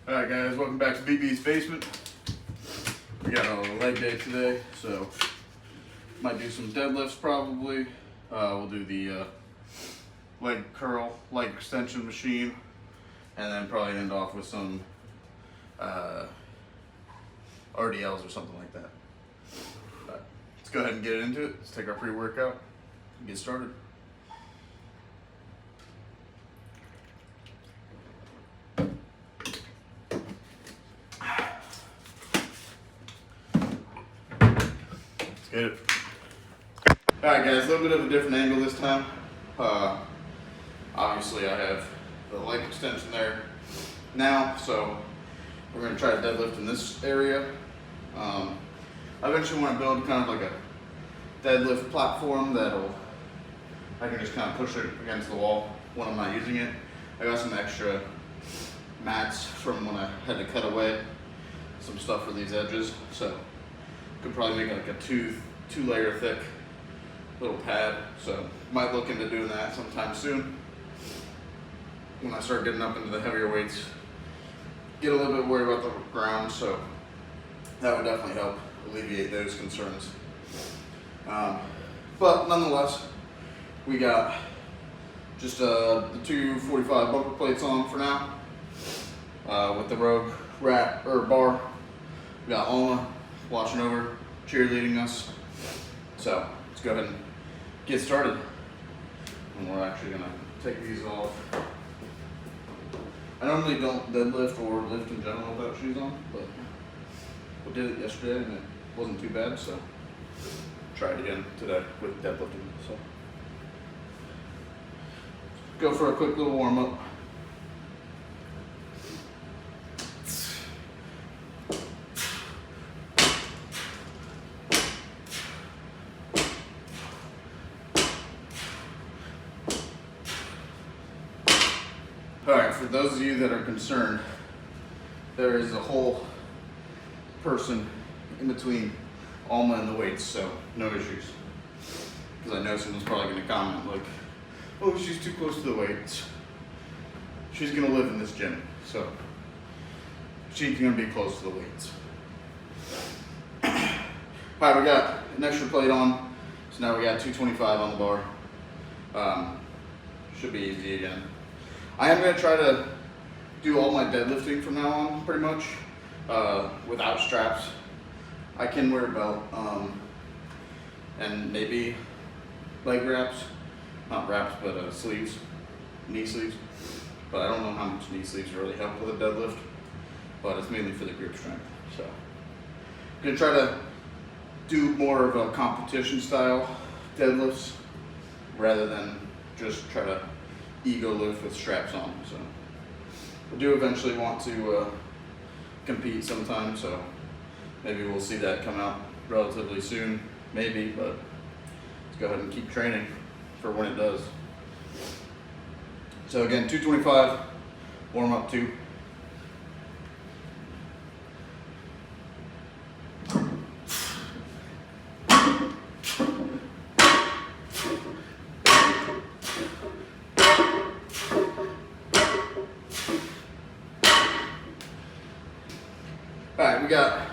Alright guys, welcome back to BB's Basement. We got a leg day today, so might do some deadlifts probably. We'll do the leg curl, leg extension machine, and then probably end off with some RDLs or something like that. But let's go ahead and get into it. Let's take our pre-workout and get started. Get it. Alright guys, a little bit of a different angle this time. Obviously I have the leg extension there now, so we're going to try to deadlift in this area. I eventually want to build kind of like a deadlift platform I can just kind of push it against the wall when I'm not using it. I got some extra mats from when I had to cut away some stuff for these edges, so could probably make like a two-layer thick little pad. So might look into doing that sometime soon. When I start getting up into the heavier weights, get a little bit worried about the ground, so that would definitely help alleviate those concerns. But nonetheless, we got just the 245 bumper plates on for now, with the Rogue bar. We got Alma watching over, cheerleading us. So let's go ahead and get started. And we're actually gonna take these off. I normally don't deadlift or lift in general without shoes on, but we did it yesterday and it wasn't too bad, so try it again today with deadlifting. So go for a quick little warm up. Alright, for those of you that are concerned, there is a whole person in between Alma and the weights, so no issues. Because I know someone's probably going to comment like, oh, she's too close to the weights. She's going to live in this gym, so she's going to be close to the weights. Alright, we got an extra plate on, so now we got 225 on the bar. Should be easy again. I am going to try to do all my deadlifting from now on, pretty much, without straps. I can wear a belt, and maybe leg wraps, not wraps, but sleeves, knee sleeves. But I don't know how much knee sleeves really help with a deadlift, but it's mainly for the grip strength. So I'm going to try to do more of a competition style deadlifts rather than just try to ego lift with straps on. So I do eventually want to compete sometime, so maybe we'll see that come out relatively soon, maybe, but let's go ahead and keep training for when it does. So again, 225, warm up 2. Alright, we got,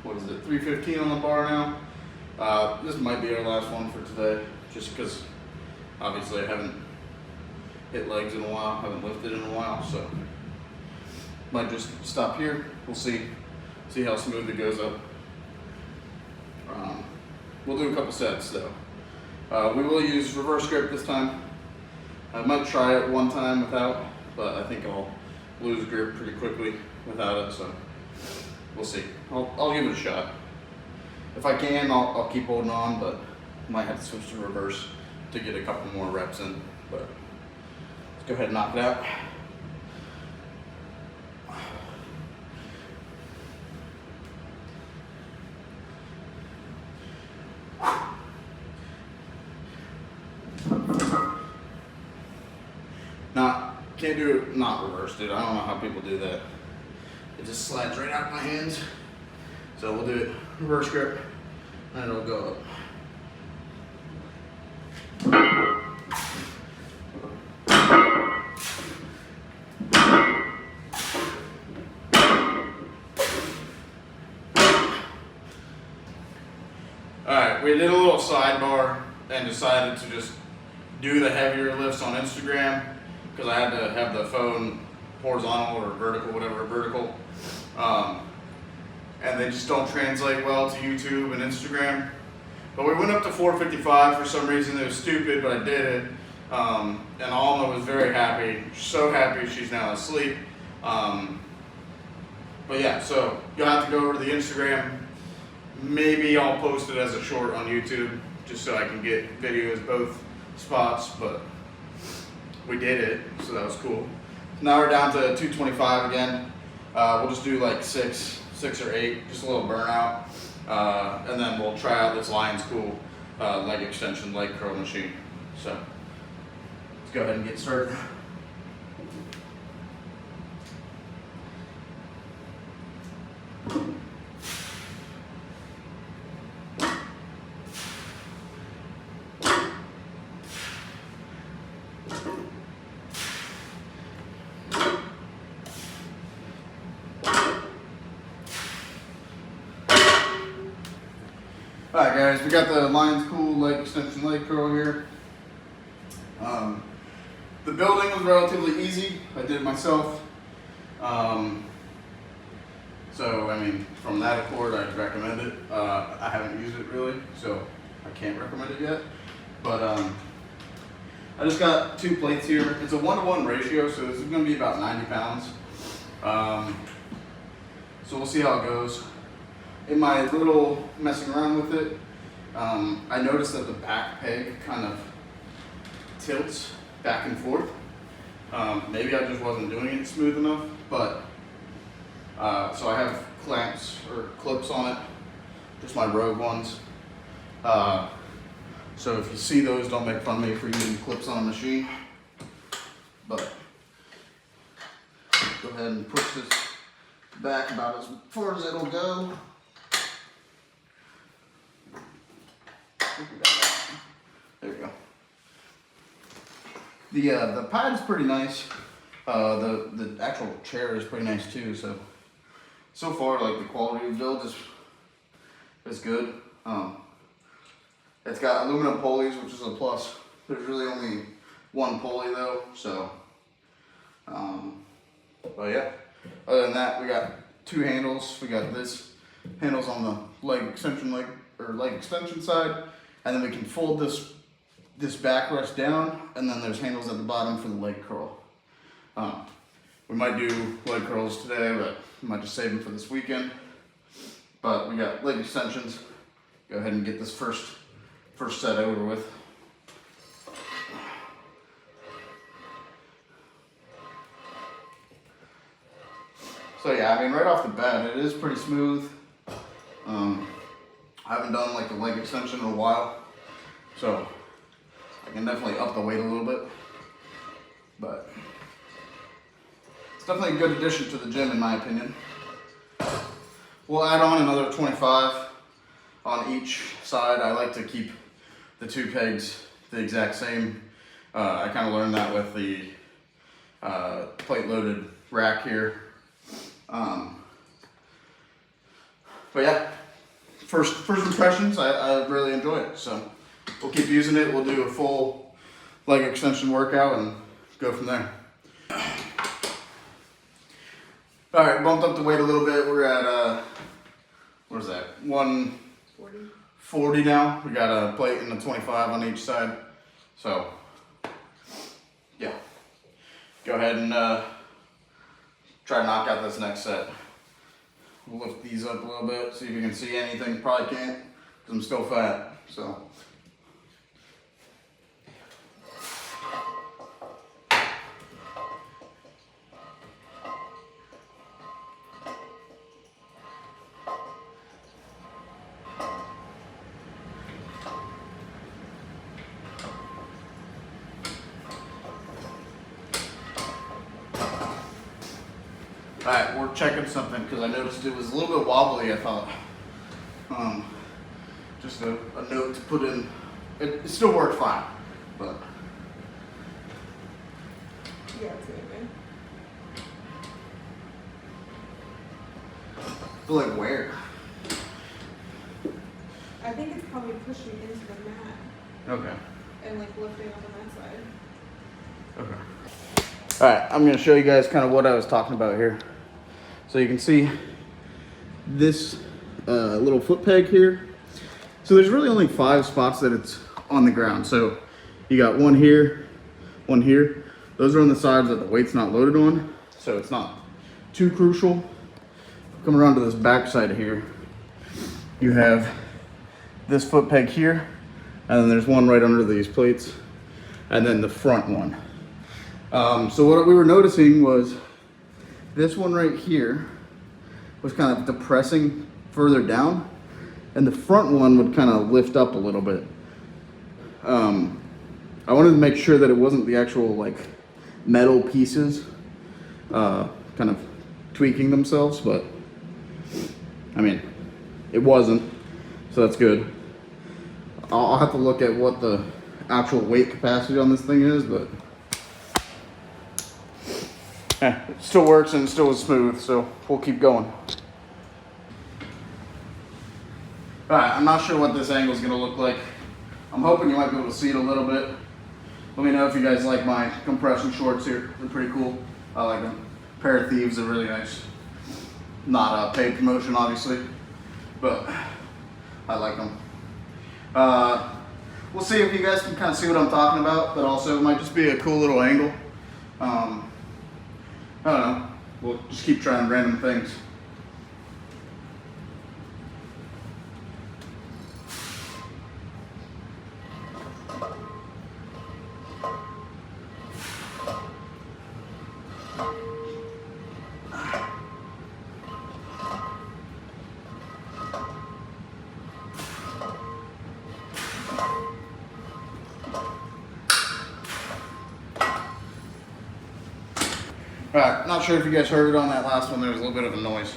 315 on the bar now. This might be our last one for today, just because obviously I haven't hit legs in a while, haven't lifted in a while, so might just stop here. We'll see how smooth it goes up. We'll do a couple sets though. We will use reverse grip this time. I might try it one time without, but I think I'll lose grip pretty quickly without it, so we'll see. I'll give it a shot. If I can, I'll keep holding on, but might have to switch to reverse to get a couple more reps in. But let's go ahead and knock it out. Can't do it not reverse, dude. I don't know how people do that. It just slides right out of my hands. So we'll do it reverse grip and it'll go up. Alright, Alright, we did a little sidebar and decided to just do the heavier lifts on Instagram because I had to have the phone horizontal or vertical, whatever, vertical. And they just don't translate well to YouTube and Instagram. But we went up to 455 for some reason. It was stupid, but I did it. And Alma was very happy, so happy she's now asleep. But yeah, so you'll have to go over to the Instagram. Maybe I'll post it as a short on YouTube just so I can get videos both spots, but we did it, so that was cool. Now we're down to 225 again. We'll just do like six or eight, just a little burnout. And then we'll try out this Lions Cool leg extension, leg curl machine. So let's go ahead and get started. Alright guys, we got the Lions Cool leg extension leg curl here. The building was relatively easy. I did it myself. So I mean, from that accord, I'd recommend it. I haven't used it really, so I can't recommend it yet. But I just got 2 plates here. It's a 1-to-1 ratio, so this is going to be about 90 pounds. So we'll see how it goes. In my little messing around with it, I noticed that the back peg kind of tilts back and forth. Maybe I just wasn't doing it smooth enough, but so I have clamps or clips on it, just my Rogue ones. So if you see those, don't make fun of me for using clips on a machine. But go ahead and push this back about as far as it'll go. There we go. The pad's pretty nice. The actual chair is pretty nice too. So far, like the quality of build is good. It's got aluminum pulleys, which is a plus. There's really only one pulley though, so. But yeah. Other than that, we got 2 handles. We got this handles on the leg extension side. And then we can fold this backrest down, and then there's handles at the bottom for the leg curl. We might do leg curls today, but we might just save them for this weekend. But we got leg extensions. Go ahead and get this first set over with. So yeah, I mean, right off the bat, it is pretty smooth. I haven't done like the leg extension in a while, so I can definitely up the weight a little bit, but it's definitely a good addition to the gym in my opinion. We'll add on another 25 on each side. I like to keep the 2 pegs the exact same. I kind of learned that with the plate loaded rack here. But yeah. First impressions, I really enjoy it, so we'll keep using it. We'll do a full leg extension workout and go from there. All right, bumped up the weight a little bit. We're at, what is that, 140 now. We got a plate and a 25 on each side. So, yeah, go ahead and try to knock out this next set. We'll lift these up a little bit, see if you can see anything. Probably can't, because I'm still fat, so. Alright, we're checking something because I noticed it was a little bit wobbly, I thought. Just a note to put in. It still worked fine, but. Yeah, it's moving. But like where? I think it's coming probably pushing into the mat Okay. and like lifting up on that side. Okay. All right, I'm gonna show you guys kind of what I was talking about here. So you can see this little foot peg here. So there's really only 5 spots that it's on the ground. So you got one here, one here. Those are on the sides that the weight's not loaded on. So it's not too crucial. Come around to this back side here. You have this foot peg here, and then there's one right under these plates, and then the front one. So what we were noticing was this one right here was kind of depressing further down, and the front one would kind of lift up a little bit. I wanted to make sure that it wasn't the actual like metal pieces kind of tweaking themselves, but I mean, it wasn't, so that's good. I'll have to look at what the actual weight capacity on this thing is, but it still works and it still is smooth, so we'll keep going. Alright, I'm not sure what this angle is going to look like. I'm hoping you might be able to see it a little bit. Let me know if you guys like my compression shorts here. They're pretty cool. I like them. Pair of Thieves are really nice. Not a paid promotion, obviously, but I like them. We'll see if you guys can kind of see what I'm talking about, but also it might just be a cool little angle. I don't know. We'll just keep trying random things. Alright, not sure if you guys heard on that last one, there was a little bit of a noise.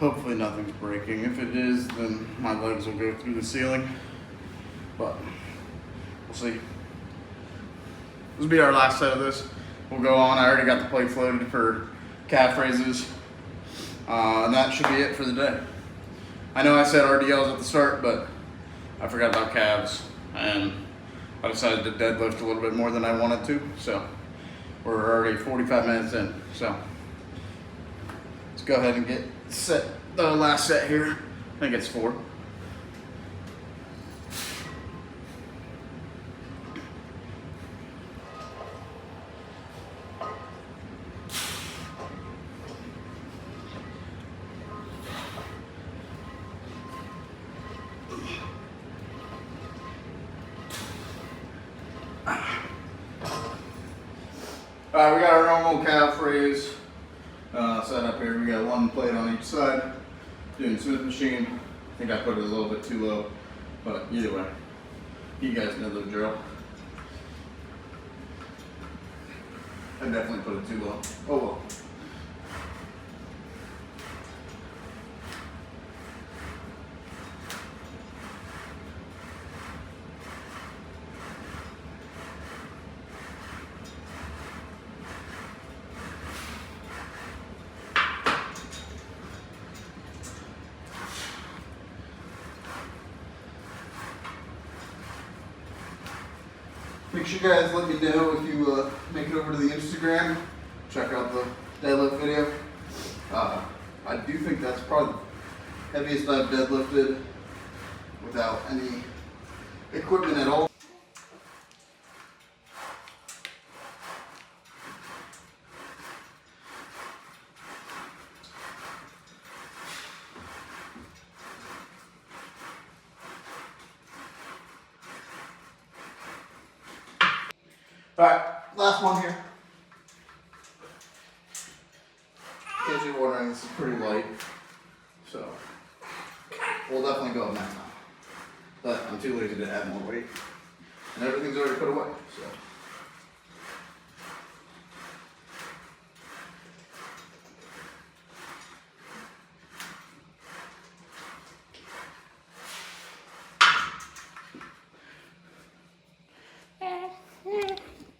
Hopefully nothing's breaking. If it is, then my legs will go through the ceiling. But we'll see. This will be our last set of this. We'll go on. I already got the plates loaded for calf raises. And that should be it for the day. I know I said RDLs at the start, but I forgot about calves. And I decided to deadlift a little bit more than I wanted to, so we're already 45 minutes in. So let's go ahead and get set the last set here. I think it's 4. Alright, we got our normal calf raise set up here. We got 1 plate on each side. Doing Smith machine. I think I put it a little bit too low, but either way, you guys know the drill. I definitely put it too low. Oh well. Make sure you guys let me know if you make it over to the Instagram. Check out the deadlift video. I do think that's probably the heaviest I've deadlifted without any equipment at all. Alright, last one here. In case you're wondering, this is pretty light, so we'll definitely go up next time. But I'm too lazy to add more weight, and everything's already put away, so.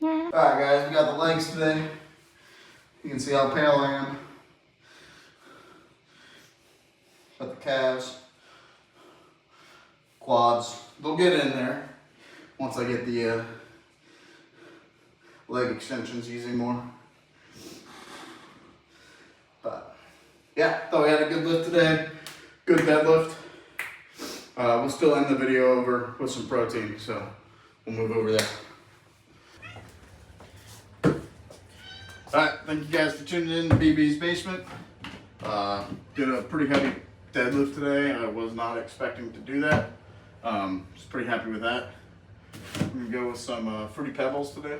Alright guys, we got the legs today. You can see how pale I am. Got the calves, quads. They'll get in there once I get the leg extensions using more. But yeah, thought we had a good lift today. Good deadlift. We'll still end the video over with some protein, so we'll move over there. Alright, thank you guys for tuning in to BB's Basement. Did a pretty heavy deadlift today. I was not expecting to do that. Just pretty happy with that. I'm gonna go with some Fruity Pebbles today.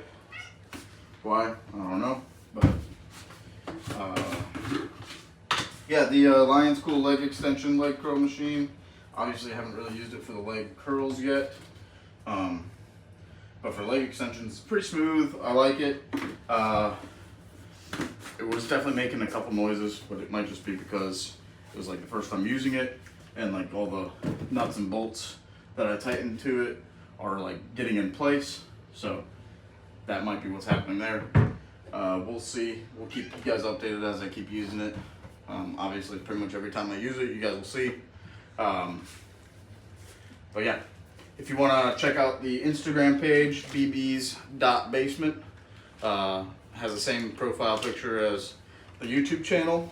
Why? I don't know, but yeah, the Lion School leg extension leg curl machine. Obviously, I haven't really used it for the leg curls yet, but for leg extensions, it's pretty smooth. I like it. It was definitely making a couple noises, but it might just be because it was like the first time using it, and like all the nuts and bolts that I tightened to it are like getting in place. So that might be what's happening there. We'll see. We'll keep you guys updated as I keep using it. Obviously, pretty much every time I use it, you guys will see. But yeah, if you want to check out the Instagram page, bbs.basement, has the same profile picture as the YouTube channel.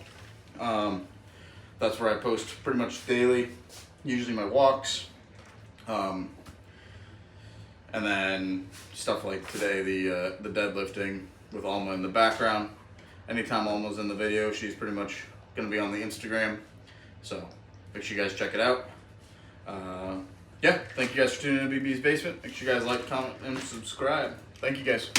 That's where I post pretty much daily, usually my walks. And then stuff like today, the deadlifting with Alma in the background. Anytime Alma's in the video, she's pretty much gonna be on the Instagram. So make sure you guys check it out. Yeah, thank you guys for tuning in to BB's Basement. Make sure you guys like, comment, and subscribe. Thank you guys.